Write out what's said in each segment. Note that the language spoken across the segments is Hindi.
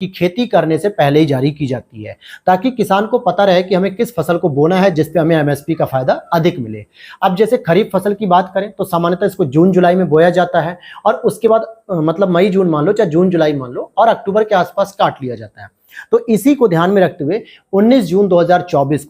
की खेती करने से पहले ही जारी की जाती है, ताकि किसान को पता रहे कि हमें किस फसल को बोना है जिसपे हमें एमएसपी का फायदा अधिक मिले। अब जैसे खरीफ फसल की बात करें तो सामान्यतः इसको जून जुलाई में बोया जाता है और उसके बाद मतलब मई जून मान लो चाहे जून जुलाई मान लो और अक्टूबर के आसपास काट लिया जाता है। तो इसी को ध्यान में रखते हुए 19 जून 2024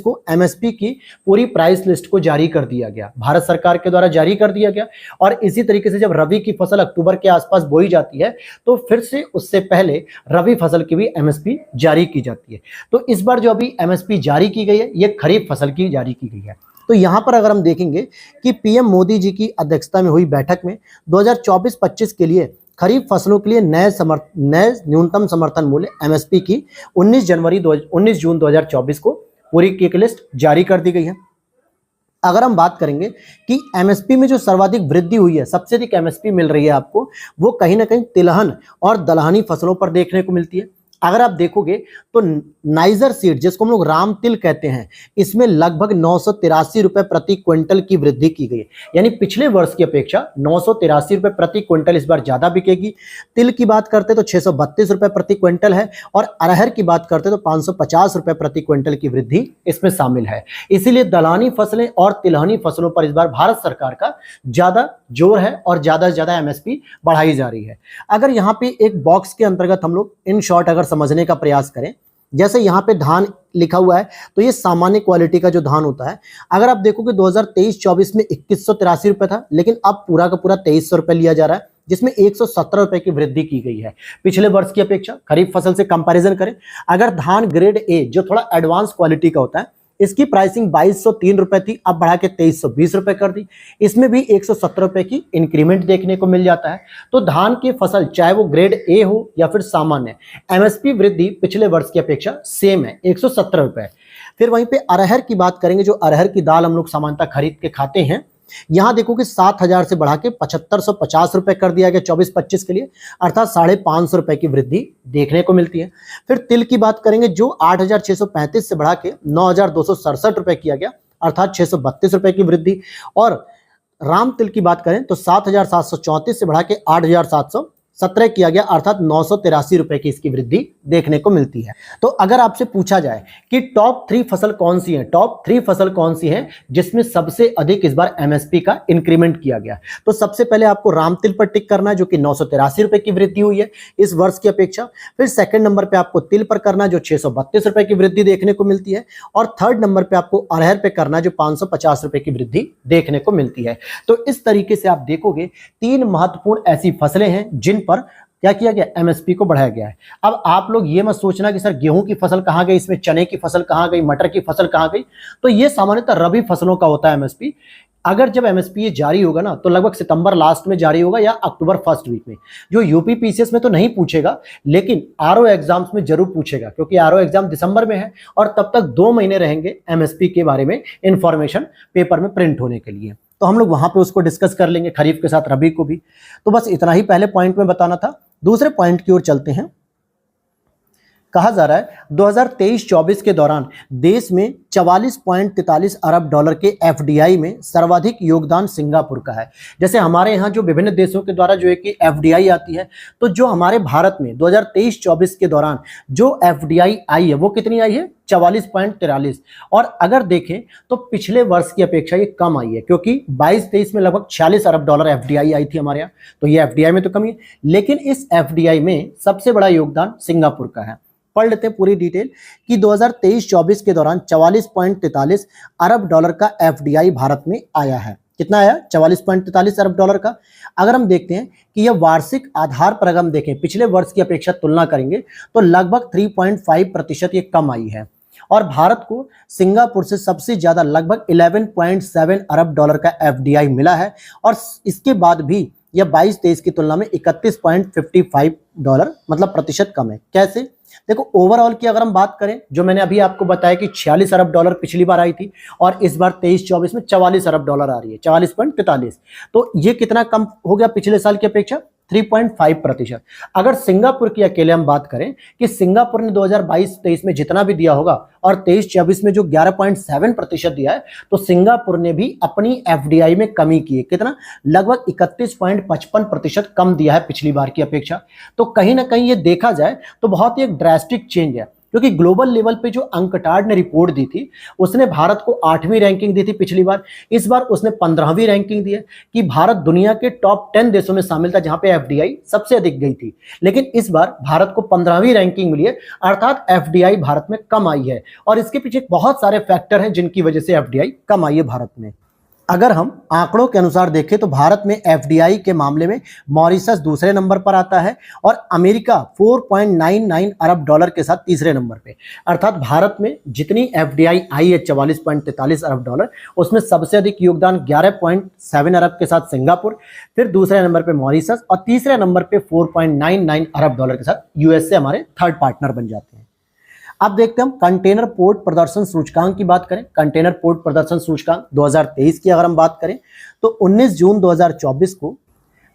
को एमएसपी की पूरी प्राइस लिस्ट को जारी कर दिया गया, भारत सरकार के द्वारा जारी कर दिया गया। और इसी तरीके से जब रबी की फसल अक्टूबर के आसपास बोई जाती है तो फिर से उससे पहले रबी फसल की भी एमएसपी जारी की जाती है। तो इस बार जो अभी एमएसपी जारी की गई है ये खरीफ फसल की जारी की गई है। तो यहां पर अगर हम देखेंगे कि पीएम मोदी जी की अध्यक्षता में हुई बैठक में 2024-25 के लिए खरीफ फसलों के लिए नए न्यूनतम समर्थन मूल्य एमएसपी की 19 जून 2024 को पूरी की लिस्ट जारी कर दी गई है। अगर हम बात करेंगे कि एमएसपी में जो सर्वाधिक वृद्धि हुई है, सबसे अधिक एमएसपी मिल रही है आपको, वो कहीं ना कहीं तिलहन और दलहनी फसलों पर देखने को मिलती है। अगर आप देखोगे तो नाइजर सीड जिसको हम लोग राम तिल कहते हैं, इसमें लगभग 983 रुपए प्रति क्विंटल की वृद्धि की गई है, यानी पिछले वर्ष की अपेक्षा 983 रुपए प्रति क्विंटल इस बार ज्यादा बिकेगी। तिल की बात करते तो 632 रुपए प्रति क्विंटल है और अरहर की बात करते तो 550 रुपए प्रति क्विंटल की वृद्धि इसमें शामिल है। इसीलिए दलहनी फसलें और तिलहनी फसलों पर इस बार भारत सरकार का ज्यादा जोर है और ज्यादा से ज्यादा एमएसपी बढ़ाई जा रही है। अगर यहाँ पे एक बॉक्स के अंतर्गत हम लोग इन शॉर्ट अगर समझने का प्रयास करें, जैसे यहाँ पे धान लिखा हुआ है तो ये सामान्य क्वालिटी का जो धान होता है, अगर आप देखोगे 2023-24 में 2183 रुपए था, लेकिन अब पूरा का पूरा 2300 रुपए लिया जा रहा है, जिसमें 117 रुपए की वृद्धि की गई है पिछले वर्ष की अपेक्षा। खरीफ फसल से कंपैरिजन करें, अगर धान ग्रेड ए जो थोड़ा एडवांस क्वालिटी का होता है, इसकी प्राइसिंग 2203 रुपए थी, अब बढ़ा के 2320 रुपए कर दी, इसमें भी 117 रुपए की इंक्रीमेंट देखने को मिल जाता है। तो धान की फसल चाहे वो ग्रेड ए हो या फिर सामान्य, एमएसपी वृद्धि पिछले वर्ष की अपेक्षा सेम है, 117 रुपए। फिर वहीं पे अरहर की बात करेंगे, जो अरहर की दाल हम लोग सामान्यतः खरीद के खाते हैं, यहां देखो कि 7000 से बढ़ा के 7550 रुपए कर दिया गया 24-25 के लिए, अर्थात 550 रुपए की वृद्धि देखने को मिलती है। फिर तिल की बात करेंगे, जो 8635 से बढ़ा के 9267 रुपए किया गया, अर्थात 632 रुपए की वृद्धि। और राम तिल की बात करें तो 7734 से बढ़ा के 8717 किया गया, अर्थात 983 रुपए की इसकी वृद्धि देखने को मिलती है। तो अगर आपसे पूछा जाए कि टॉप 3 फसल कौन सी है, टॉप 3 फसल कौन सी है जिसमें सबसे अधिक इस बार एमएसपी का इंक्रीमेंट किया गया, तो सबसे पहले आपको राम तिल पर टिक करना है, जो कि 983 रुपए की वृद्धि हुई है इस वर्ष की अपेक्षा। फिर सेकंड नंबर पे आपको तिल पर करना है, जो 632 रुपए की वृद्धि देखने को मिलती है। और थर्ड नंबर पे आपको अरहर पे करना है, जो 550 रुपए की वृद्धि देखने को मिलती है। तो इस तरीके से आप देखोगे 3 महत्वपूर्ण ऐसी फसलें हैं जिन पर क्या किया गया, एमएसपी को बढ़ाया गया है। अब आप लोग ये मत सोचना कि सर गेहूं की फसल कहां गई, इसमें चने की फसल कहां गई, मटर की फसल कहां गई, तो ये सामान्यतः रबी फसलों का होता है एमएसपी। अगर जब एमएसपी ये जारी होगा ना तो लगभग सितंबर लास्ट में जारी होगा या अक्टूबर फर्स्ट वीक में। जो यूपी पीसीएस में तो नहीं पूछेगा, लेकिन आरओ एग्जाम्स में जरूर पूछेगा, क्योंकि आरओ एग्जाम दिसंबर में है और तब तक 2 महीने रहेंगे एमएसपी के बारे में इंफॉर्मेशन पेपर में प्रिंट होने के लिए। तो हम लोग वहां पे उसको डिस्कस कर लेंगे, खरीफ के साथ रबी को भी। तो बस इतना ही पहले पॉइंट में बताना था। दूसरे पॉइंट की ओर चलते हैं। कहा जा रहा है 2023-24 के दौरान देश में 44.43 अरब डॉलर के एफडीआई में सर्वाधिक योगदान सिंगापुर का है। जैसे हमारे यहाँ जो विभिन्न देशों के द्वारा जो है कि एफडीआई आती है, तो जो हमारे भारत में 2023-24 के दौरान जो एफडीआई आई है वो कितनी आई है, 44.43। और अगर देखें तो पिछले वर्ष की अपेक्षा ये कम आई है, क्योंकि 22-23 में लगभग 46 अरब डॉलर एफडीआई आई थी हमारे यहाँ, तो ये एफडीआई में तो कमी है। लेकिन इस एफडीआई में सबसे बड़ा योगदान सिंगापुर का है। पढ़ लेते हैं पूरी डिटेल कि 2023-24 के दौरान 44.43 अरब डॉलर का एफडीआई भारत में आया है। कितना आया, 44.43 अरब डॉलर का। अगर हम देखते हैं कि यह वार्षिक आधार पर अगर हम देखें पिछले वर्ष की अपेक्षा तुलना करेंगे तो लगभग 3.5% ये कम आई है। और भारत को सिंगापुर से सबसे ज्यादा लगभग 11.7 अरब डॉलर का एफडीआई मिला है, और इसके बाद भी यह 22-23 की तुलना में 31.55 डॉलर मतलब प्रतिशत कम है। कैसे, देखो ओवरऑल की अगर हम बात करें, जो मैंने अभी आपको बताया कि 46 अरब डॉलर पिछली बार आई थी और इस बार 23-24 में 44 अरब डॉलर आ रही है, 44.43। तो ये कितना कम हो गया पिछले साल की अपेक्षा, 3.5%। अगर सिंगापुर की अकेले हम बात करें कि सिंगापुर ने 2022-23 में जितना भी दिया होगा और 23-24 में जो 11.7% दिया है, तो सिंगापुर ने भी अपनी एफडीआई में कमी की है। कितना? लगभग 31.55% कम दिया है पिछली बार की अपेक्षा। तो कहीं ना कहीं ये देखा जाए तो बहुत ही एक ड्रास्टिक चेंज है, क्योंकि ग्लोबल लेवल पे जो अंकटाड ने रिपोर्ट दी थी उसने भारत को 8वीं रैंकिंग दी थी पिछली बार। इस बार उसने 15वीं रैंकिंग दी है कि भारत दुनिया के टॉप 10 देशों में शामिल था जहां पे एफडीआई सबसे अधिक गई थी, लेकिन इस बार भारत को 15वीं रैंकिंग मिली है, अर्थात एफडीआई भारत में कम आई है। और इसके पीछे बहुत सारे फैक्टर हैं जिनकी वजह से एफडीआई कम आई है भारत में। अगर हम आंकड़ों के अनुसार देखें तो भारत में एफडीआई के मामले में मॉरिशस दूसरे नंबर पर आता है और अमेरिका 4.99 अरब डॉलर के साथ तीसरे नंबर पे। अर्थात भारत में जितनी एफडीआई आई है 44.43 अरब डॉलर, उसमें सबसे अधिक योगदान 11.7 अरब के साथ सिंगापुर, फिर दूसरे नंबर पे मॉरिशस और तीसरे नंबर पे 4.99 अरब डॉलर के साथ यूएसए हमारे थर्ड पार्टनर बन जाते हैं। अब देखते हैं हम कंटेनर पोर्ट प्रदर्शन सूचकांक की बात करें। कंटेनर पोर्ट प्रदर्शन सूचकांक 2023 की अगर हम बात करें तो 19 जून 2024 को,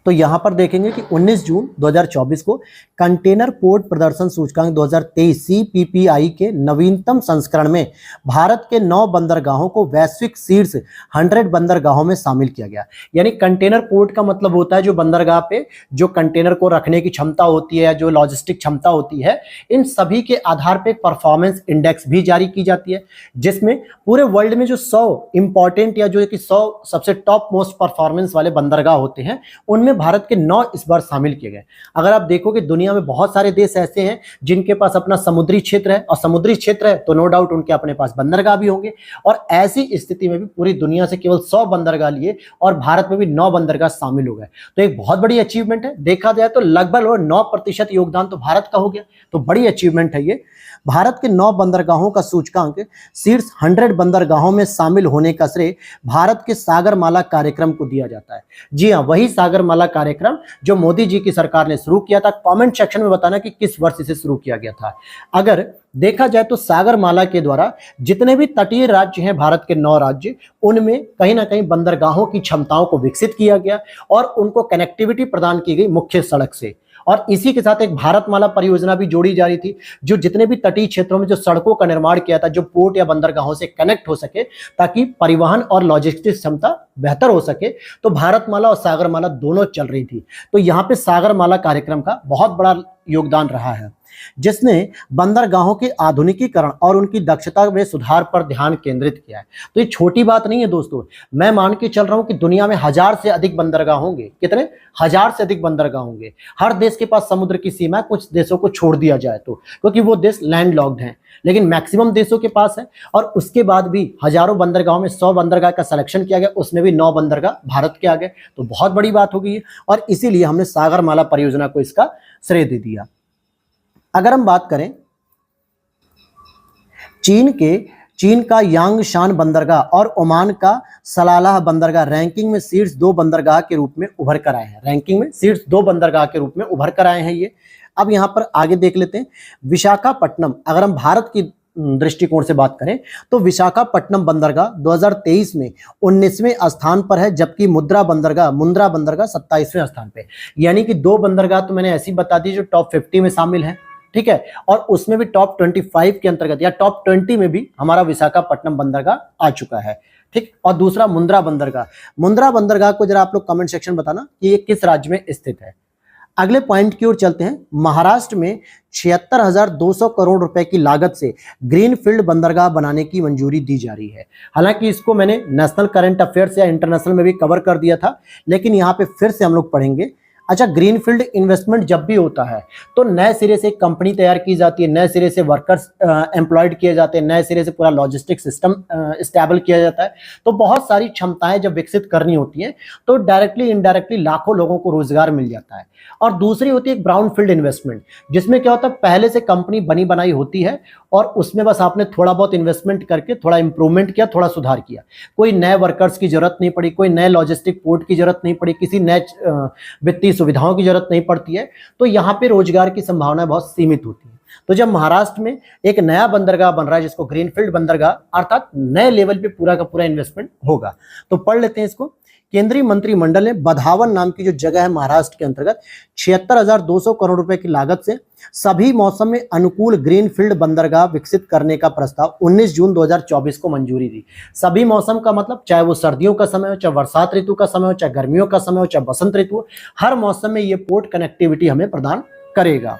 तो यहां पर देखेंगे कि 19 जून 2024 को कंटेनर पोर्ट प्रदर्शन सूचकांक 2023 सीपीपीआई के नवीनतम संस्करण में भारत के 9 बंदरगाहों को वैश्विक शीर्ष 100 बंदरगाहों में शामिल किया गया। यानी कंटेनर पोर्ट का मतलब होता है जो बंदरगाह पे जो कंटेनर को रखने की क्षमता होती है, जो लॉजिस्टिक क्षमता होती है, इन सभी के आधार पर परफॉर्मेंस इंडेक्स भी जारी की जाती है, जिसमें पूरे वर्ल्ड में जो 100 इंपॉर्टेंट या जो कि 100 सबसे टॉप मोस्ट परफॉर्मेंस वाले बंदरगाह होते हैं उनमें भारत के 9 इस बार शामिल किए गए। अगर आप देखो कि दुनिया में बहुत सारे देश ऐसे हैं जिनके पास अपना समुद्री क्षेत्र है, और समुद्री क्षेत्र है तो नो डाउट उनके अपने पास बंदरगाह भी होंगे, और ऐसी स्थिति में भी पूरी दुनिया से केवल 100 बंदरगाह लिए और भारत में भी 9 बंदरगाह शामिल हो गए। तो एक बहुत बड़ी अचीवमेंट है। देखा जाए तो लगभग 9% योगदान तो भारत का हो गया, तो बड़ी अचीवमेंट है ये। भारत के 9 बंदरगाहों का सूचकांक शीर्ष 100 बंदरगाहों में शामिल होने का श्रेय भारत के सागरमाला कार्यक्रम को दिया जाता है। जी हाँ, वही सागरमाला कार्यक्रम जो मोदी जी की सरकार ने शुरू किया था। कमेंट सेक्शन में बताना कि किस वर्ष इसे शुरू किया गया था। अगर देखा जाए तो सागरमाला के द्वारा जितने भी तटीय राज्य हैं, भारत के 9 राज्य, उनमें कहीं ना कहीं बंदरगाहों की क्षमताओं को विकसित किया गया और उनको कनेक्टिविटी प्रदान की गई मुख्य सड़क से। और इसी के साथ एक भारतमाला परियोजना भी जोड़ी जा रही थी, जो जितने भी तटीय क्षेत्रों में जो सड़कों का निर्माण किया था, जो पोर्ट या बंदरगाहों से कनेक्ट हो सके ताकि परिवहन और लॉजिस्टिक्स क्षमता बेहतर हो सके। तो भारतमाला और सागरमाला दोनों चल रही थी। तो यहाँ पे सागरमाला कार्यक्रम का बहुत बड़ा योगदान रहा है, जिसने बंदरगाहों के आधुनिकीकरण और उनकी दक्षता में सुधार पर ध्यान केंद्रित किया है। तो ये छोटी बात नहीं है दोस्तों। मैं मान के चल रहा हूं कि दुनिया में 1000 से अधिक बंदरगाह होंगे। कितने? 1000 से अधिक बंदरगाह होंगे। हर देश के पास समुद्र की सीमा है, कुछ देशों को छोड़ दिया जाए तो, क्योंकि वो देश लैंड लॉक्ड हैं, लेकिन मैक्सिमम देशों के पास है। और उसके बाद भी हजारों बंदरगाहों में 100 बंदरगाह का सिलेक्शन किया गया, उसमें भी 9 बंदरगाह भारत के आ गए। तो बहुत बड़ी बात हो गई है, और इसीलिए हमने सागरमाला परियोजना को इसका श्रेय दे दिया। अगर हम बात करें चीन का यांगशान बंदरगाह और ओमान का सलालाह बंदरगाह रैंकिंग में शीर्ष 2 बंदरगाह के रूप में उभर कर आए हैं। रैंकिंग में शीर्ष 2 बंदरगाह के रूप में उभर कर आए हैं ये। अब यहां पर आगे देख लेते हैं विशाखापट्टनम। अगर हम भारत की दृष्टिकोण से बात करें तो विशाखापट्टनम बंदरगाह 2023 में 19वें स्थान पर है, जबकि मुंद्रा बंदरगाह 27वें स्थान पे। यानी कि 2 बंदरगाह तो मैंने ऐसी बता दी जो टॉप 50 में शामिल है, ठीक है, और उसमें भी टॉप 25 के अंतर्गत या टॉप 20 में भी हमारा विशाखापट्टनम बंदरगाह आ चुका है, ठीक। और दूसरा मुंद्रा बंदरगाह को जरा आप लोग कमेंट सेक्शन बताना कि ये किस राज्य में स्थित है। अगले पॉइंट की ओर चलते हैं। महाराष्ट्र में 76,200 करोड़ रुपए की लागत से ग्रीनफील्ड बंदरगाह बनाने की मंजूरी दी जा रही है। हालांकि इसको मैंने नेशनल करंट अफेयर्स या इंटरनेशनल में भी कवर कर दिया था, लेकिन यहाँ पे फिर से हम लोग पढ़ेंगे। अच्छा, ग्रीनफील्ड इन्वेस्टमेंट जब भी होता है तो नए सिरे से कंपनी तैयार की जाती है, नए सिरे से वर्कर्स एम्प्लॉयड किए जाते हैं, नए सिरे से पूरा लॉजिस्टिक सिस्टम स्टेबल किया जाता है। तो बहुत सारी क्षमताएं जब विकसित करनी होती हैं तो डायरेक्टली इनडायरेक्टली लाखों लोगों को रोजगार मिल जाता है। और दूसरी होती है ब्राउनफील्ड इन्वेस्टमेंट, जिसमें क्या होता है पहले से कंपनी बनी बनाई होती है और उसमें बस आपने थोड़ा बहुत इन्वेस्टमेंट करके थोड़ा इंप्रूवमेंट किया, थोड़ा सुधार किया। कोई नए वर्कर्स की जरूरत नहीं पड़ी, कोई नए लॉजिस्टिक पोर्ट की जरूरत नहीं पड़ी, किसी नए वित्तीय सुविधाओं की जरूरत नहीं पड़ती है। तो यहाँ पे रोजगार की संभावना बहुत सीमित होती है। तो जब महाराष्ट्र में एक नया बंदरगाह बन रहा है जिसको ग्रीनफील्ड बंदरगाह, अर्थात नए लेवल पे पूरा का पूरा इन्वेस्टमेंट होगा, तो पढ़ लेते हैं इसको केंद्रीय मंत्रिमंडल ने बधावन नाम की जो जगह है महाराष्ट्र के अंतर्गत 76,200 करोड़ रुपए की लागत से सभी मौसम में अनुकूल ग्रीनफील्ड बंदरगाह विकसित करने का प्रस्ताव 19 जून 2024 को मंजूरी दी। सभी मौसम का मतलब चाहे वो सर्दियों का समय हो, चाहे बरसात ऋतु का समय हो, चाहे गर्मियों का समय हो, चाहे बसंत ऋतु हो, हर मौसम में ये पोर्ट कनेक्टिविटी हमें प्रदान करेगा।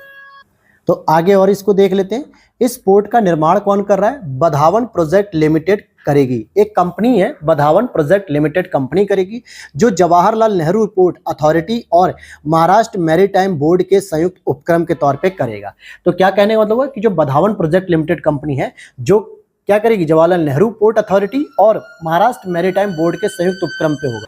तो आगे और इसको देख लेते हैं। इस पोर्ट का निर्माण कौन कर रहा है? बधावन प्रोजेक्ट लिमिटेड करेगी। एक कंपनी है बधावन प्रोजेक्ट लिमिटेड कंपनी करेगी, जो जवाहरलाल नेहरू पोर्ट अथॉरिटी और महाराष्ट्र मैरीटाइम बोर्ड के संयुक्त उपक्रम के तौर पे करेगा। तो क्या कहने का मतलब है कि जो बधावन प्रोजेक्ट लिमिटेड कंपनी है जो क्या करेगी, जवाहरलाल नेहरू पोर्ट अथॉरिटी और महाराष्ट्र मैरीटाइम बोर्ड के संयुक्त उपक्रम पे होगा।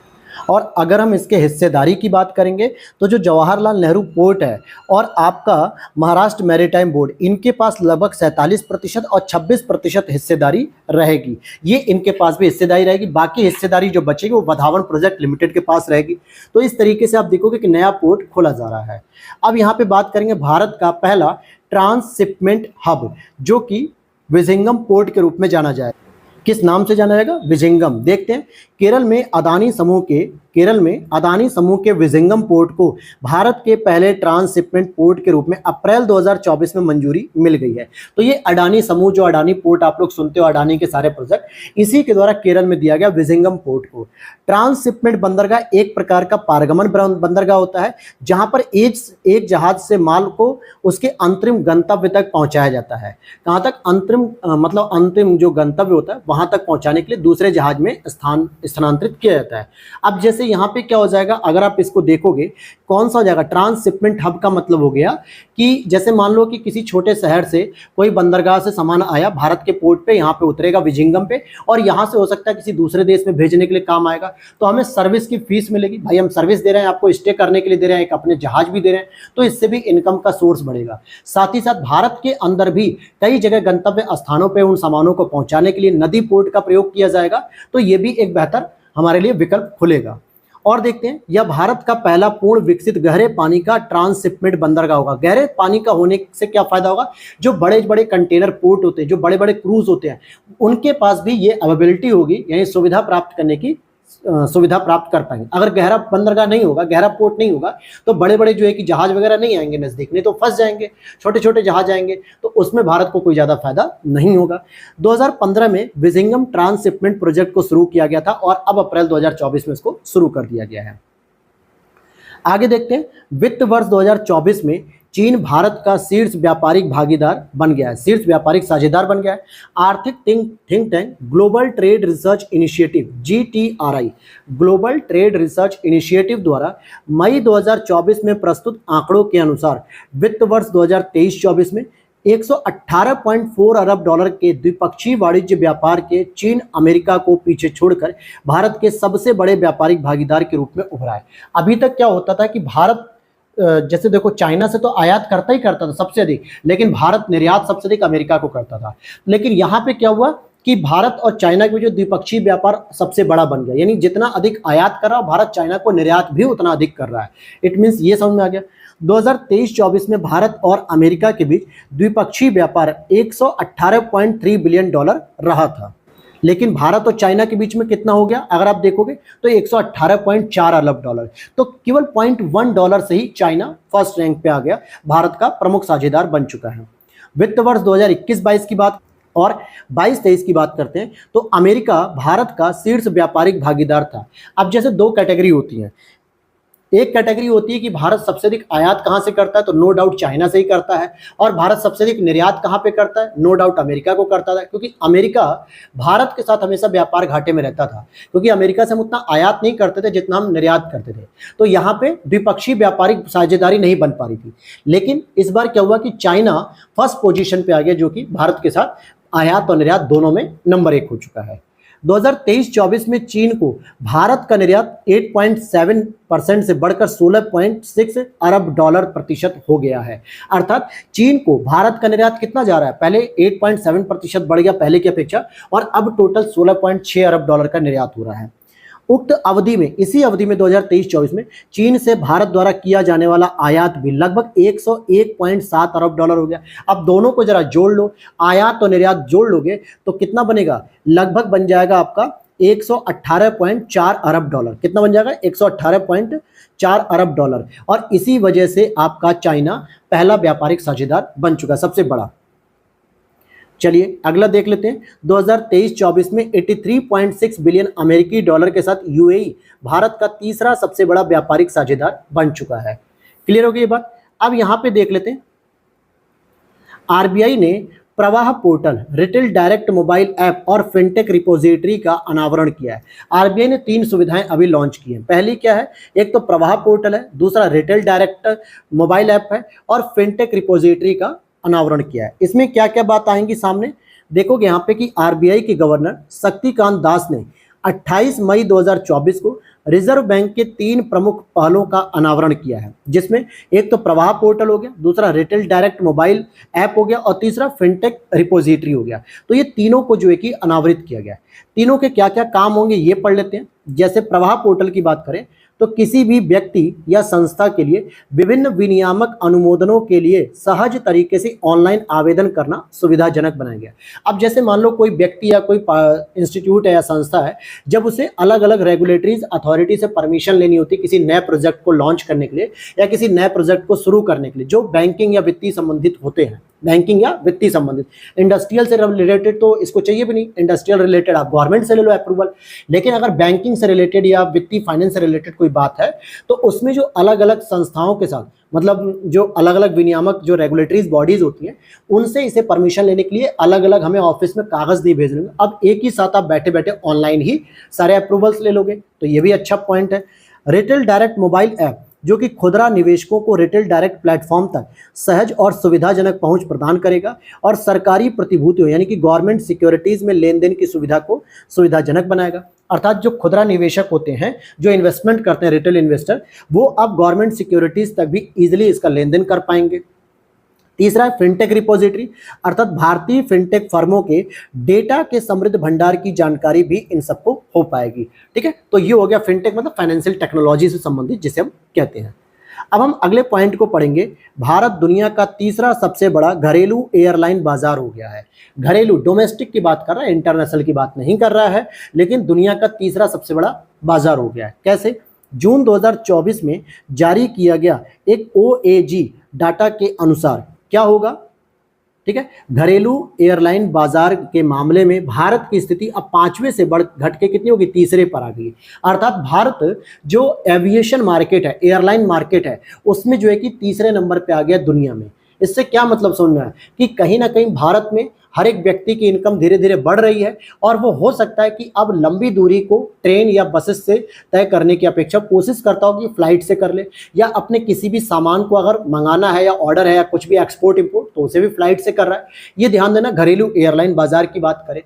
और अगर हम इसके हिस्सेदारी की बात करेंगे तो जो जवाहरलाल नेहरू पोर्ट है और आपका महाराष्ट्र मैरीटाइम बोर्ड, इनके पास लगभग 47% और 26% हिस्सेदारी रहेगी। ये इनके पास भी हिस्सेदारी रहेगी, बाकी हिस्सेदारी जो बचेगी वो बधावन प्रोजेक्ट लिमिटेड के पास रहेगी। तो इस तरीके से आप देखोगे कि नया पोर्ट खोला जा रहा है। अब यहाँ पे बात करेंगे भारत का पहला ट्रांसशिपमेंट हब, जो कि विजिंगम पोर्ट के रूप में जाना जाए। किस नाम से जाना जाएगा? विजिंगम। देखते हैं, केरल में अदानी समूह के विजिंगम पोर्ट को भारत के पहले ट्रांसशिपमेंट पोर्ट के रूप में अप्रैल 2024 में मंजूरी मिल गई है। तो ये अडानी समूह, जो अडानी पोर्ट आप लोग सुनते हो, अडानी के सारे प्रोजेक्ट, इसी के द्वारा केरल में दिया गया विजिंगम पोर्ट को। ट्रांसशिपमेंट बंदरगाह एक प्रकार का पारगमन बंदरगाह होता है, जहां पर एक जहाज से माल को उसके अंतरिम गंतव्य तक पहुंचाया जाता है। कहां तक? अंतिम जो गंतव्य होता है वहां तक पहुंचाने के लिए दूसरे जहाज में स्थानांतरित किया जाता है। अब जैसे यहाँ पे क्या हो जाएगा, अगर आप इसको देखोगे कौन सा हो जाएगा, ट्रांसशिपमेंट हब का मतलब हो गया कि जैसे मान लो कि किसी छोटे शहर से कोई बंदरगाह से सामान आया भारत के पोर्ट पे, यहाँ पे उतरेगा विजिंगम पे, और यहाँ से हो सकता है किसी दूसरे देश में भेजने के लिए काम आएगा, तो हमें सर्विस की फीस मिलेगी। भाई हम सर्विस दे रहे हैं, आपको स्टे करने के लिए दे रहे हैं, एक अपने जहाज भी दे रहे हैं, तो इससे भी इनकम का सोर्स बढ़ेगा। साथ ही साथ भारत के अंदर भी कई जगह गंतव्य स्थानों पर उन सामानों को पहुंचाने के लिए नदी पोर्ट का प्रयोग किया जाएगा, तो ये भी एक बेहतर हमारे लिए विकल्प खुलेगा। और देखते हैं, यह भारत का पहला पूर्ण विकसित गहरे पानी का ट्रांसशिपमेंट बंदरगाह होगा। गहरे पानी का होने से क्या फायदा होगा? जो बड़े बड़े कंटेनर पोर्ट होते हैं, जो बड़े बड़े क्रूज होते हैं, उनके पास भी ये अवेलेबिलिटी होगी, यानी सुविधा प्राप्त करने की सुविधा प्राप्त कर पाएंगे। अगर गहरा बंदरगाह नहीं होगा, गहरा पोर्ट नहीं होगा, तो बड़े बड़े जो है कि जहाज वगैरह नहीं आएंगे नजदीक, नहीं तो फंस जाएंगे, छोटे छोटे जहाज आएंगे, तो उसमें भारत को कोई ज्यादा फायदा नहीं होगा। 2015 में विजिंगम ट्रांसशिपमेंट प्रोजेक्ट को शुरू किया गया था और अब अप्रैल 2024 में इसको शुरू कर दिया गया है। आगे देखते हैं, वित्त वर्ष 2024 में चीन भारत का शीर्ष व्यापारिक भागीदार बन गया है, शीर्ष व्यापारिक साझेदार बन गया है। आर्थिक think tank global trade research initiative GTRI, global trade research initiative द्वारा मई 2024 में प्रस्तुत आंकड़ों के अनुसार वित्त वर्ष 2023-24 में 118.4 अरब डॉलर के द्विपक्षीय वाणिज्य व्यापार के चीन अमेरिका को पीछे छोड़कर भारत के सबसे बड़े व्यापारिक भागीदार के रूप में उभरा है। अभी तक क्या होता था कि भारत जैसे देखो चाइना से तो आयात करता ही करता था सबसे अधिक, लेकिन भारत निर्यात सबसे अधिक अमेरिका को करता था। लेकिन यहाँ पे क्या हुआ कि भारत और चाइना के जो द्विपक्षीय व्यापार सबसे बड़ा बन गया, यानी जितना अधिक आयात कर रहा है भारत, चाइना को निर्यात भी उतना अधिक कर रहा है। इट मीन्स ये समझ में आ गया। 2023-24 में भारत और अमेरिका के बीच द्विपक्षीय व्यापार 118.3 बिलियन डॉलर रहा था, लेकिन भारत और चाइना के बीच में कितना हो गया अगर आप देखोगे तो 118.4 अरब डॉलर। तो केवल $0.1 से ही चाइना फर्स्ट रैंक पे आ गया, भारत का प्रमुख साझेदार बन चुका है। वित्त वर्ष 2021-22 की बात और 22-23 की बात करते हैं तो अमेरिका भारत का शीर्ष व्यापारिक भागीदार था। अब जैसे दो कैटेगरी होती हैं, एक कैटेगरी होती है कि भारत सबसे अधिक आयात कहां से करता है, तो नो डाउट चाइना से ही करता है, और भारत सबसे अधिक निर्यात कहां पे करता है, नो डाउट अमेरिका को करता था, क्योंकि अमेरिका भारत के साथ हमेशा व्यापार घाटे में रहता था, क्योंकि अमेरिका से हम उतना आयात नहीं करते थे जितना हम निर्यात करते थे। तो यहाँ पे द्विपक्षीय व्यापारिक साझेदारी नहीं बन पा रही थी। लेकिन इस बार क्या हुआ कि चाइना फर्स्ट पोजीशन पे आ गया, जो कि भारत के साथ आयात और निर्यात दोनों में नंबर 1 हो चुका है। 2023-24 में चीन को भारत का निर्यात 8.7% से बढ़कर 16.6 अरब डॉलर प्रतिशत हो गया है। अर्थात चीन को भारत का निर्यात कितना जा रहा है, पहले 8.7% बढ़ गया पहले की अपेक्षा, और अब टोटल 16.6 अरब डॉलर का निर्यात हो रहा है। उक्त अवधि में, इसी अवधि में 2023-24 में चीन से भारत द्वारा किया जाने वाला आयात भी लगभग 101.7 अरब डॉलर हो गया। अब दोनों को जरा जोड़ लो, आयात और निर्यात जोड़ लोगे तो कितना बनेगा, लगभग बन जाएगा आपका 118.4 अरब डॉलर। कितना बन जाएगा? 118.4 अरब डॉलर। और इसी वजह से आपका चाइना पहला व्यापारिक साझेदार बन चुका है, सबसे बड़ा। चलिए अगला देख लेते हैं। 2023-24 में 83.6 बिलियन अमेरिकी डॉलर के साथ यूएई भारत का तीसरा सबसे बड़ा व्यापारिक साझेदार बन चुका है। क्लियर हो गई ये बात? अब यहां पे देख लेते हैं, आरबीआई ने प्रवाह portal, retail direct mobile app और फिनटेक रिपोजिटरी का अनावरण किया है। आरबीआई ने 3 सुविधाएं अभी लॉन्च की हैं। पहली क्या है? एक तो प्रवाह पोर्टल है, दूसरा रिटेल डायरेक्ट मोबाइल ऐप है और फिनटेक रिपोजिटरी का अनावरण किया है। इसमें क्या क्या बात आएंगी सामने? देखोगे यहाँ पे कि आरबीआई के गवर्नर शक्तिकांत दास ने 28 मई 2024 को रिजर्व बैंक के 3 प्रमुख पहलों का अनावरण किया है, जिसमें एक तो प्रवाह पोर्टल हो गया, दूसरा रिटेल डायरेक्ट मोबाइल ऐप हो गया और तीसरा फिनटेक रिपोजिटरी हो गया। तो ये तीनों को जो है कि अनावरित किया गया। तीनों के क्या क्या काम होंगे ये पढ़ लेते हैं। जैसे प्रवाह पोर्टल की बात करें तो किसी भी व्यक्ति या संस्था के लिए विभिन्न विनियामक अनुमोदनों के लिए सहज तरीके से ऑनलाइन आवेदन करना सुविधाजनक बनाया गया। अब जैसे मान लो कोई व्यक्ति या कोई इंस्टीट्यूट है या संस्था है, जब उसे अलग अलग रेगुलेटरीज अथॉरिटी से परमिशन लेनी होती है किसी नए प्रोजेक्ट को लॉन्च करने के लिए या किसी नए प्रोजेक्ट को शुरू करने के लिए, जो बैंकिंग या वित्तीय संबंधित होते हैं, बैंकिंग या वित्तीय संबंधित। इंडस्ट्रियल से रिलेटेड तो इसको चाहिए भी नहीं, इंडस्ट्रियल रिलेटेड आप गवर्नमेंट से ले लो अप्रूवल। लेकिन अगर बैंकिंग से रिलेटेड या वित्तीय फाइनेंस से रिलेटेड कोई बात है तो उसमें जो अलग अलग संस्थाओं के साथ, मतलब जो अलग अलग विनियामक जो रेगुलेटरीज बॉडीज होती हैं, उनसे इसे परमिशन लेने के लिए अलग अलग हमें ऑफिस में कागज नहीं भेजने होंगे। अब एक ही साथ आप बैठे बैठे ऑनलाइन ही सारे अप्रूवल्स ले लोगे, तो ये भी अच्छा पॉइंट है। रिटेल डायरेक्ट मोबाइल ऐप जो कि खुदरा निवेशकों को रिटेल डायरेक्ट प्लेटफॉर्म तक सहज और सुविधाजनक पहुंच प्रदान करेगा और सरकारी प्रतिभूतियों यानी कि गवर्नमेंट सिक्योरिटीज में लेन देन की सुविधा को सुविधाजनक बनाएगा। अर्थात जो खुदरा निवेशक होते हैं, जो इन्वेस्टमेंट करते हैं, रिटेल इन्वेस्टर, वो अब गवर्नमेंट सिक्योरिटीज तक भी इजिली इसका लेन देन कर पाएंगे। तीसरा है फिनटेक रिपोजिटरी, अर्थात भारतीय फिनटेक फर्मों के डेटा के समृद्ध भंडार की जानकारी भी इन सबको हो पाएगी। ठीक है, तो ये हो गया फिनटेक, मतलब फाइनेंशियल टेक्नोलॉजी से संबंधित जिसे हम कहते हैं। अब हम अगले पॉइंट को पढ़ेंगे। भारत दुनिया का तीसरा सबसे बड़ा घरेलू एयरलाइन बाजार हो गया है। घरेलू, डोमेस्टिक की बात कर रहा है, इंटरनेशनल की बात नहीं कर रहा है, लेकिन दुनिया का तीसरा सबसे बड़ा बाजार हो गया है। कैसे? जून 2024 में जारी किया गया एक OAG डाटा के अनुसार क्या होगा? ठीक है, घरेलू एयरलाइन बाजार के मामले में भारत की स्थिति अब 5वें से बढ़ घट के कितनी होगी? तीसरे पर आ गई। अर्थात भारत जो एविएशन मार्केट है, एयरलाइन मार्केट है, उसमें जो है कि तीसरे नंबर पे आ गया दुनिया में। इससे क्या मतलब समझ में आया कि कहीं ना कहीं भारत में हर एक व्यक्ति की इनकम धीरे धीरे बढ़ रही है और वो हो सकता है कि अब लंबी दूरी को ट्रेन या बसेस से तय करने की अपेक्षा कोशिश करता हो कि फ्लाइट से कर ले, या अपने किसी भी सामान को अगर मंगाना है या ऑर्डर है या कुछ भी एक्सपोर्ट इंपोर्ट, तो उसे भी फ्लाइट से कर रहा है। ये ध्यान देना, घरेलू एयरलाइन बाजार की बात करें,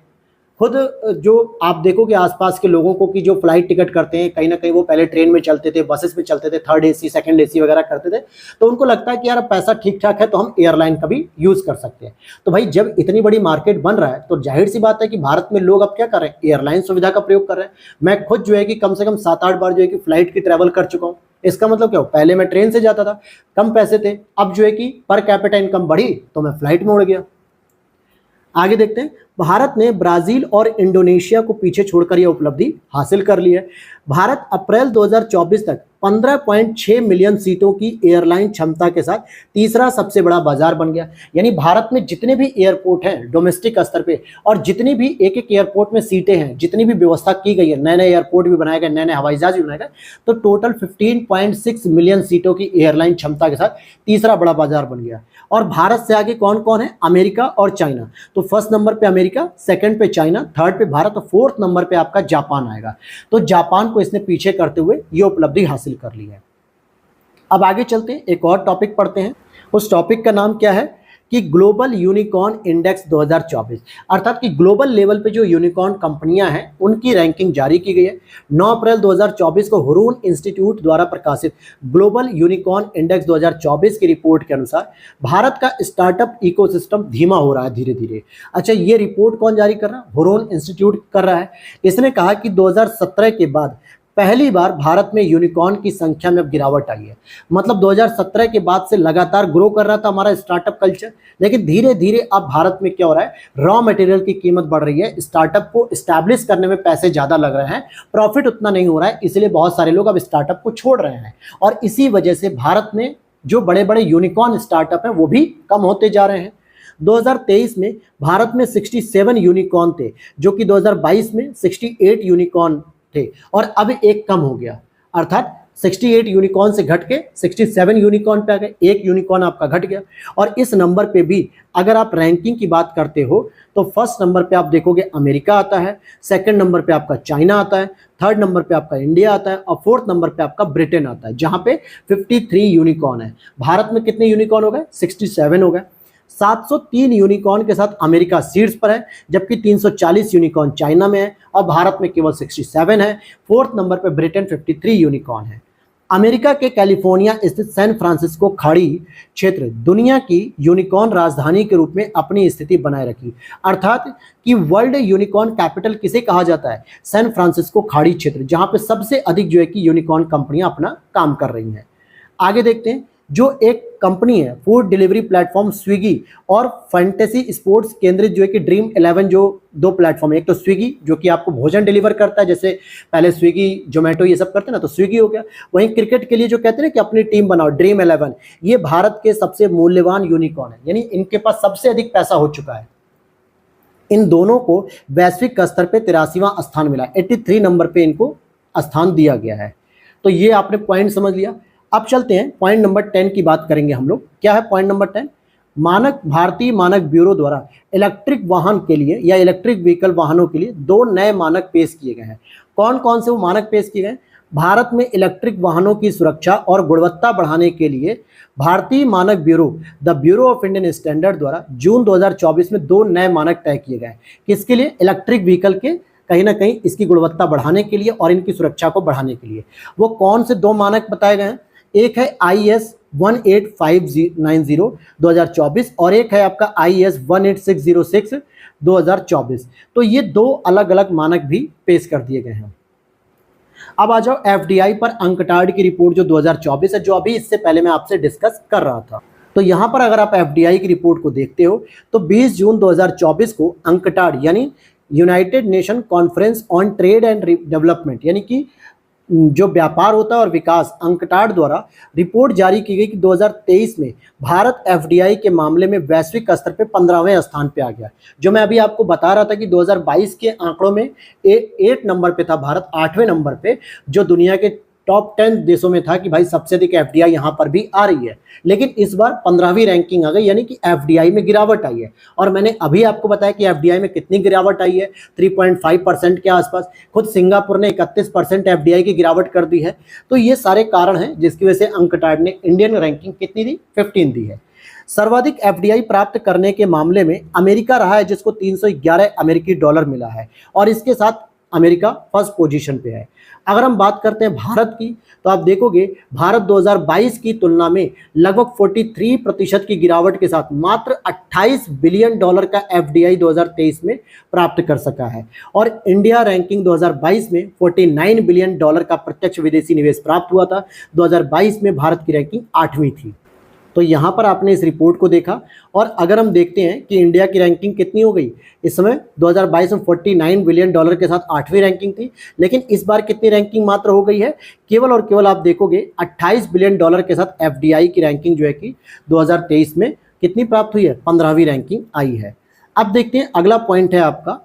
खुद जो आप देखोगे आसपास के लोगों को कि जो फ्लाइट टिकट करते हैं, कहीं ना कहीं वो पहले ट्रेन में चलते थे, बसेस में चलते थे, 3rd AC 2nd AC वगैरह करते थे, तो उनको लगता है कि यार पैसा ठीक ठाक है तो हम एयरलाइन का भी यूज कर सकते हैं। तो भाई जब इतनी बड़ी मार्केट बन रहा है तो जाहिर सी बात है कि भारत में लोग अब क्या कर रहे हैं? एयरलाइन सुविधा का प्रयोग कर रहे हैं। मैं खुद जो है कि कम से कम 7-8 बार जो है कि फ्लाइट की ट्रैवल कर चुका हूँ। इसका मतलब क्या हो? पहले मैं ट्रेन से जाता था, कम पैसे थे, अब जो है कि पर कैपिटा इनकम बढ़ी तो मैं फ्लाइट में उड़ गया। आगे देखते हैं, भारत ने ब्राजील और इंडोनेशिया को पीछे छोड़कर यह उपलब्धि हासिल कर ली है। भारत अप्रैल 2024 तक 15.6 मिलियन सीटों की एयरलाइन क्षमता के साथ तीसरा सबसे बड़ा बाजार बन गया। यानी भारत में जितने भी एयरपोर्ट हैं डोमेस्टिक स्तर पे, और जितनी भी एक एक एयरपोर्ट में सीटें हैं, जितनी भी व्यवस्था की गई है, नए नए एयरपोर्ट भी बनाए गए, नए नए हवाई जहाज भी बनाए गए, तो टोटल 15.6 मिलियन सीटों की एयरलाइन क्षमता के साथ तीसरा बड़ा बाजार बन गया। और भारत से आगे कौन कौन है? अमेरिका और चाइना। तो फर्स्ट नंबर पे अमेरिका, सेकंड पे चाइना, थर्ड पे भारत और फोर्थ नंबर पे आपका जापान आएगा। तो जापान को इसने पीछे करते हुए ये उपलब्धि हासिल कर ली है। अब आगे चलते हैं, एक और टॉपिक पढ़ते हैं। उस टॉपिक का नाम क्या है कि ग्लोबल यूनिकॉर्न इंडेक्स 2024, अर्थात कि ग्लोबल लेवल पे जो यूनिकॉर्न कंपनियां हैं उनकी रैंकिंग जारी की गई है। 9 अप्रैल 2024 को हुरून इंस्टीट्यूट द्वारा प्रकाशित ग्लोबल यूनिकॉर्न इंडेक्स 2024 की रिपोर्ट के अनुसार भारत का स्टार्टअप इकोसिस्टम धीमा हो रहा है धीरे धीरे। अच्छा, ये रिपोर्ट कौन जारी कर रहा है? हुरून इंस्टीट्यूट कर रहा है। इसने कहा कि 2017 के बाद पहली बार भारत में यूनिकॉर्न की संख्या में अब गिरावट आई है। मतलब 2017 के बाद से लगातार ग्रो कर रहा था हमारा स्टार्टअप कल्चर, लेकिन धीरे धीरे अब भारत में क्या हो रहा है, रॉ मटेरियल की कीमत बढ़ रही है, स्टार्टअप को स्टैब्लिश करने में पैसे ज्यादा लग रहे हैं, प्रॉफिट उतना नहीं हो रहा है, इसलिए बहुत सारे लोग अब स्टार्टअप को छोड़ रहे हैं। और इसी वजह से भारत में जो बड़े बड़े यूनिकॉर्न स्टार्टअप हैं वो भी कम होते जा रहे हैं। 2023 में भारत में 67 यूनिकॉर्न थे, जो कि 2022 में 68 यूनिकॉर्न थे, और अब एक कम हो गया, अर्थात 68 यूनिकॉर्न से घट के 67 यूनिकॉर्न पे आ गए, एक यूनिकॉर्न आपका घट गया। और इस नंबर पे भी अगर आप रैंकिंग की बात करते हो तो फर्स्ट नंबर पे आप देखोगे अमेरिका आता है, सेकंड नंबर पे आपका चाइना आता है, थर्ड नंबर पे आपका इंडिया आता है, और फोर्थ नंबर पे आपका ब्रिटेन आता है, जहां पे 53 यूनिकॉर्न है। भारत में कितने यूनिकॉर्न हो गए, 67 हो गए। 703 यूनिकॉर्न के साथ अमेरिका शीर्ष पर है, जबकि 340 यूनिकॉर्न चाइना में है, और भारत में केवल 67 है। फोर्थ नंबर पर ब्रिटेन 53 यूनिकॉर्न है। अमेरिका के कैलिफोर्निया स्थित सैन फ्रांसिस्को खाड़ी क्षेत्र दुनिया की यूनिकॉर्न राजधानी के रूप में अपनी स्थिति बनाए रखी, अर्थात कि वर्ल्ड यूनिकॉर्न कैपिटल किसे कहा जाता है, सैन फ्रांसिस्को खाड़ी क्षेत्र, जहां पे सबसे अधिक जो है कि यूनिकॉर्न कंपनियां अपना काम कर रही हैं। आगे देखते हैं, जो एक कंपनी है फूड डिलीवरी प्लेटफॉर्म स्विगी और फैंटेसी स्पोर्ट्स केंद्रित जो है कि ड्रीम 11, जो दो प्लेटफॉर्म है, एक तो स्विगी जो कि आपको भोजन डिलीवर करता है, जैसे पहले स्विगी जोमेटो ये सब करते हैं ना, तो स्विगी हो गया। वहीं क्रिकेट के लिए जो कहते हैं ना कि अपनी टीम बनाओ, ड्रीम 11, ये भारत के सबसे मूल्यवान यूनिकॉर्न है, यानी इनके पास सबसे अधिक पैसा हो चुका है। इन दोनों को वैश्विक स्तर पे 83वां स्थान मिला, 83 नंबर पे इनको स्थान दिया गया है। तो ये आपने पॉइंट समझ लिया। अब चलते हैं पॉइंट नंबर 10 की बात करेंगे हम लोग। क्या है पॉइंट नंबर 10? भारतीय मानक ब्यूरो द्वारा इलेक्ट्रिक वाहन के लिए या इलेक्ट्रिक व्हीकल वाहनों के लिए 2 नए मानक पेश किए गए हैं। कौन कौन से वो मानक पेश किए गए? भारत में इलेक्ट्रिक वाहनों की सुरक्षा और गुणवत्ता बढ़ाने के लिए भारतीय मानक bureau, the bureau of Indian standard द्वारा जून 2024 में 2 नए मानक तय किए गए। किसके लिए? इलेक्ट्रिक व्हीकल के कहीं ना कहीं इसकी गुणवत्ता बढ़ाने के लिए और इनकी सुरक्षा को बढ़ाने के लिए। वो कौन से 2 मानक बताए गए हैं? एक है IS 18590 2024 और एक है आपका IS 18606 2024। तो ये 2 अलग अलग मानक भी पेश कर दिए गए हैं। अब आ जाओ FDI पर अंकटाड की रिपोर्ट जो 2024 है, जो अभी इससे पहले मैं आपसे डिस्कस कर रहा था। तो यहां पर अगर आप FDI की रिपोर्ट को देखते हो तो 20 जून 2024 को अंकटाड यानी United nation conference on trade and development, यानी कि जो व्यापार होता है और विकास, अंकटाड द्वारा रिपोर्ट जारी की गई कि 2023 में भारत FDI के मामले में वैश्विक स्तर पे 15वें स्थान पे आ गया। जो मैं अभी आपको बता रहा था कि 2022 के आंकड़ों में 8 नंबर पे था भारत, 8वें नंबर पे, जो दुनिया के टॉप 10 देशों में था कि भाई सबसे अधिक FDI यहाँ पर भी आ रही है। लेकिन इस बार 15वीं रैंकिंग आ गई, यानी कि FDI में गिरावट आई है। और मैंने अभी आपको बताया कि FDI में कितनी गिरावट आई है, 3.5% के आसपास। खुद सिंगापुर ने 31% FDI की गिरावट कर दी है। तो ये सारे कारण हैं जिसकी वजह से अंकटाड ने इंडियन रैंकिंग कितनी दी? 15 दी है। सर्वाधिक FDI प्राप्त करने के मामले में अमेरिका रहा है, जिसको 311 अमेरिकी डॉलर मिला है, और इसके साथ अमेरिका फर्स्ट पोजीशन पे है। अगर हम बात करते हैं भारत की, तो आप देखोगे भारत 2022 की तुलना में लगभग 43% की गिरावट के साथ मात्र 28 बिलियन डॉलर का FDI 2023 में प्राप्त कर सका है। और इंडिया रैंकिंग 2022 में 49 बिलियन डॉलर का प्रत्यक्ष विदेशी निवेश प्राप्त हुआ था। 2022 में भारत की रैंकिंग 8वीं थी। तो यहाँ पर आपने इस रिपोर्ट को देखा। और अगर हम देखते हैं कि इंडिया की रैंकिंग कितनी हो गई, इस समय 2022 में 49 बिलियन डॉलर के साथ 8वीं रैंकिंग थी, लेकिन इस बार कितनी रैंकिंग मात्र हो गई है? केवल और केवल आप देखोगे 28 बिलियन डॉलर के साथ FDI की रैंकिंग जो है कि 2023 में कितनी प्राप्त हुई है? 15वीं रैंकिंग आई है। अब देखते हैं अगला पॉइंट है आपका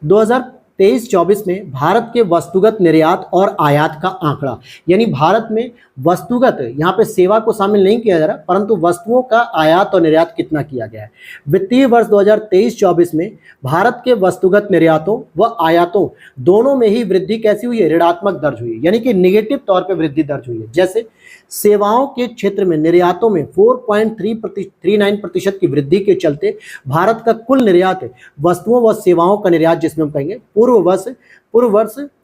2023-24 में भारत के वस्तुगत निर्यात और आयात का आंकड़ा। यानी भारत में वस्तुगत, यहाँ पे सेवा को शामिल नहीं किया जा रहा, परंतु वस्तुओं का आयात और निर्यात कितना किया गया है। वित्तीय वर्ष 2023-24 में भारत के वस्तुगत निर्यातों व आयातों दोनों में ही वृद्धि कैसी हुई है? ऋणात्मक दर्ज हुई है, यानी कि निगेटिव तौर पे वृद्धि दर्ज हुई है। जैसे सेवाओं के क्षेत्र में निर्यातों में 4.39% की वृद्धि के चलते भारत का कुल निर्यात, वस्तुओं व सेवाओं का निर्यात जिसमें हम कहेंगे पूर्व वर्ष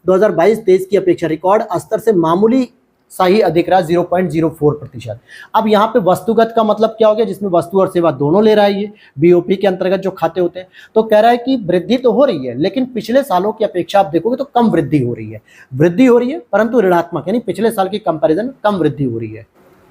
2022-23 की अपेक्षा रिकॉर्ड स्तर से मामूली सा ही अधिक रहा 0.04%। अब यहाँ पे वस्तुगत का मतलब क्या हो गया, जिसमें वस्तु और सेवा दोनों ले रहा है ये बीओपी के अंतर्गत जो खाते होते हैं। तो कह रहा है कि वृद्धि तो हो रही है, लेकिन पिछले सालों की अपेक्षा आप देखोगे तो कम वृद्धि हो रही है। वृद्धि हो रही है परंतु ऋणात्मक, यानी पिछले साल की कंपैरिजन में कम वृद्धि हो रही है।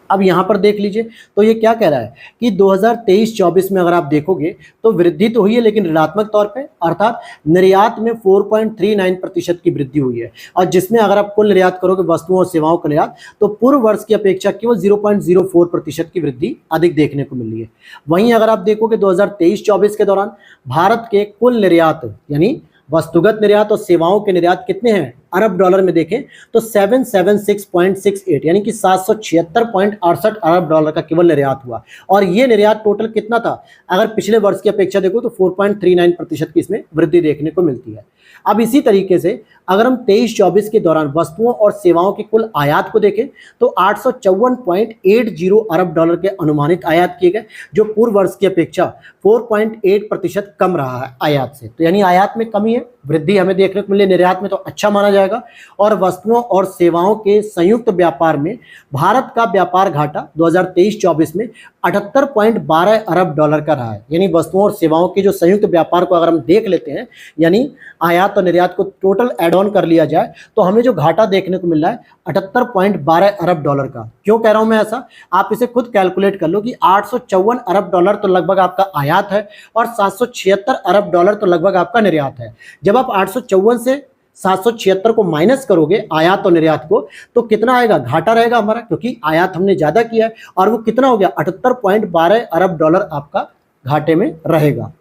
अब यहाँ पर देख लीजिए तो ये क्या कह रहा है कि 2023-24 में अगर आप देखोगे तो वृद्धि तो हुई है लेकिन ऋणात्मक तौर पे, अर्थात निर्यात में 4.39% की वृद्धि हुई है। और जिसमें अगर आप कुल निर्यात करोगे वस्तुओं और सेवाओं का निर्यात, तो पूर्व वर्ष की अपेक्षा केवल 0.04% की वृद्धि अधिक देखने को मिल रही है। वहीं अगर आप देखोगे 2023-24 के दौरान भारत के कुल निर्यात यानी वस्तुगत निर्यात और सेवाओं के निर्यात कितने हैं अरब डॉलर में देखें तो 776.68 यानी कि 776.68 अरब डॉलर का केवल निर्यात हुआ। और ये निर्यात टोटल कितना था, अगर पिछले वर्ष की अपेक्षा देखो तो 4.39% की इसमें वृद्धि देखने को मिलती है। अब इसी तरीके से अगर हम 23-24 के दौरान वस्तुओं और सेवाओं के कुल आयात को देखें तो 854.80 अरब डॉलर के अनुमानित आयात किए गए, जो पूर्व वर्ष की अपेक्षा 4.8% कम रहा है आयात से। तो यानी आयात में कमी है, वृद्धि हमें देखने को मिले निर्यात में तो अच्छा माना जाएगा। और वस्तुओं और सेवाओं के संयुक्त व्यापार में भारत का व्यापार घाटा 2023-24 में 78.12 अरब डॉलर का रहा है। यानी वस्तुओं और सेवाओं के जो संयुक्त व्यापार को अगर हम देख लेते हैं, यानी आयात और निर्यात को टोटल एड ऑन कर लिया जाए, तो हमें जो घाटा देखने को मिल रहा है 78.12 अरब डॉलर का। क्यों कह रहा हूं मैं ऐसा, आप इसे खुद कैलकुलेट कर लो कि 854 अरब डॉलर तो लगभग आपका आयात है और 776 अरब डॉलर तो लगभग आपका निर्यात है। जब आप 854 से 776 को माइनस करोगे आयात और निर्यात को, तो कितना आएगा, घाटा रहेगा हमारा, क्योंकि आयात हमने ज्यादा किया है। और वो कितना हो गया, 78.12 अरब डॉलर आपका घाटे में रहेगा।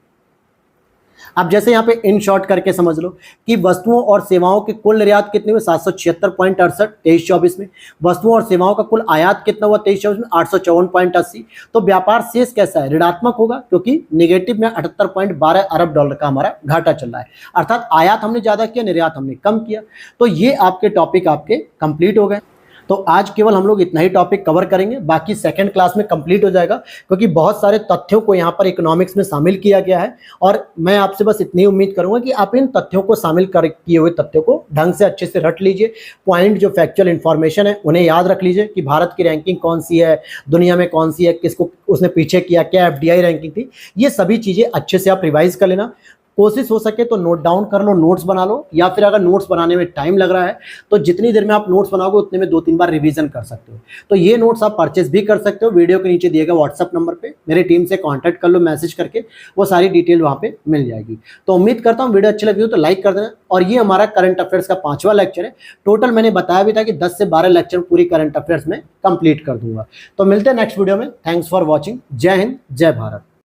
अब जैसे यहाँ पे इन शॉर्ट करके समझ लो कि वस्तुओं और सेवाओं के कुल निर्यात कितने हुए 776.68 23-24 में, वस्तुओं और सेवाओं का कुल आयात कितना हुआ 23-24 में 854.80। तो व्यापार शेष कैसा है, ऋणात्मक होगा, क्योंकि निगेटिव में 78.12 अरब डॉलर का हमारा घाटा चल रहा है। अर्थात आयात हमने ज्यादा किया, निर्यात हमने कम किया। तो ये आपके टॉपिक आपके कंप्लीट हो गए। तो आज केवल हम लोग इतना ही टॉपिक कवर करेंगे, बाकी सेकंड क्लास में कंप्लीट हो जाएगा, क्योंकि बहुत सारे तथ्यों को यहाँ पर इकोनॉमिक्स में शामिल किया गया है। और मैं आपसे बस इतनी उम्मीद करूंगा कि आप इन तथ्यों को शामिल किए हुए तथ्यों को ढंग से अच्छे से रट लीजिए। पॉइंट जो फैक्चुअल इन्फॉर्मेशन है उन्हें याद रख लीजिए कि भारत की रैंकिंग कौन सी है, दुनिया में कौन सी है, किसको उसने पीछे किया, क्या FDI रैंकिंग थी, ये सभी चीज़ें अच्छे से आप रिवाइज कर लेना। कोशिश हो सके तो नोट डाउन कर लो, नोट्स बना लो, या फिर अगर नोट्स बनाने में टाइम लग रहा है तो जितनी देर में आप नोट्स बनाओगे उतने में 2-3 बार रिवीजन कर सकते हो। तो ये नोट्स आप परचेज भी कर सकते हो, वीडियो के नीचे दिए गए व्हाट्सअप नंबर पे मेरी टीम से कांटेक्ट कर लो, मैसेज करके, वो सारी डिटेल वहाँ पे मिल जाएगी। तो उम्मीद करता हूँ वीडियो अच्छी लगी हो तो लाइक कर देना। और ये हमारा करंट अफेयर्स का 5वां लेक्चर है। टोटल मैंने बताया भी था कि 10 से 12 लेक्चर पूरी करंट अफेयर्स में कंप्लीट कर दूंगा। तो मिलते हैं नेक्स्ट वीडियो में। Thanks for watching. जय हिंद, जय भारत।